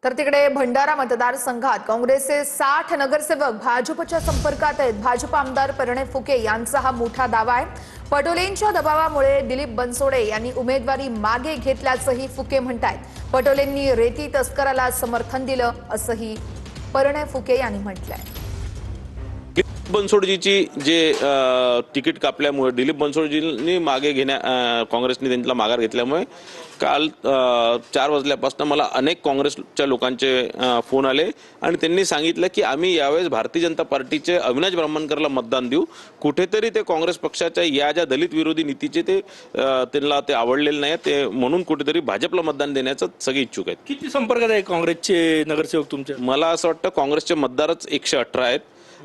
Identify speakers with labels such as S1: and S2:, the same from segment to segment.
S1: तर तिकडे भंडारा मतदारसंघात काँग्रेसचे 60 नगरसेवक भाजपच्या संपर्कात आहेत। भाजप आमदार प्रणय फुके यांचा हा मोठा दावा आहे। पटोलेंच्या दबावामुळे दिलीप बनसोडे यांनी उमेदवारी मागे घेतल्याचंही फुके म्हणतायत। पटोलेंनी रेती तस्कराला समर्थन दिलं असंही प्रणय फुके यांनी म्हटलंय।
S2: बनसोडजीची जे तिकीट कापल्यामुळे दिलीप बनसोडजींनी मागे काँग्रेसने त्यांना माघार घेतल्यामुळे काल 4 वाजल्यापासून मला अनेक काँग्रेसच्या लोकांचे फोन आले आणि त्यांनी सांगितलं की आम्ही यावेळेस भारतीय जनता पार्टीचे अविनाश ब्राह्मणकरला मतदान देऊ। कुठेतरी ते काँग्रेस पक्षाच्या या ज्या दलित विरोधी नीतीचे त्यांना ते आवडलेले नाही, ते म्हणून कुठेतरी भाजपला मतदान देण्याचं सगळे इच्छुक आहेत।
S3: किती संपर्कात आहे काँग्रेसचे नगरसेवक तुमचे?
S2: मला असं वाटतं काँग्रेसचे मतदारच 118 आहेत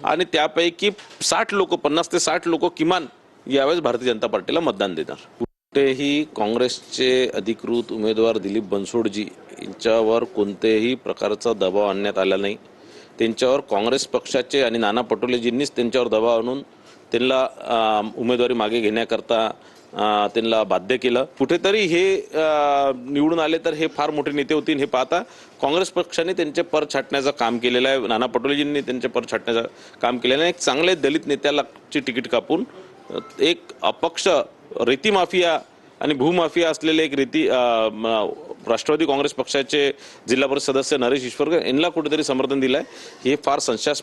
S2: आणि त्यापैकी 60 लोक 50 ते 60 लोक किमान यावेळेस भारतीय जनता पार्टीला मतदान देणार। कुठेही काँग्रेसचे अधिकृत उमेदवार दिलीप बनसोडजी यांच्यावर कोणत्याही प्रकारचा दबाव आणण्यात आला नाही। त्यांच्यावर काँग्रेस पक्षाचे आणि नाना पटोलेजींनीच त्यांच्यावर दबाव आणून त्यांना उमेदवारी मागे घेण्याकरता त्यांना बाध्य केलं। कुठेतरी हे निवडून आले तर हे फार मोठे नेते होतील हे पाहता काँग्रेस पक्षाने त्यांचे पर छाटण्याचं काम केलेलं आहे। नाना पटोलेजींनी त्यांचे पर छाटण्याचं काम केलेलं आहे। एक चांगले दलित नेत्याला तिकीट कापून एक अपक्ष रेती माफिया आणि भूमाफिया असलेले एक राष्ट्रवादी काँग्रेस पक्षाचे जिल्हा परिषद सदस्य नरेश ईश्वरकर यांना कुठेतरी समर्थन दिलंय, हे फार संशयास्पद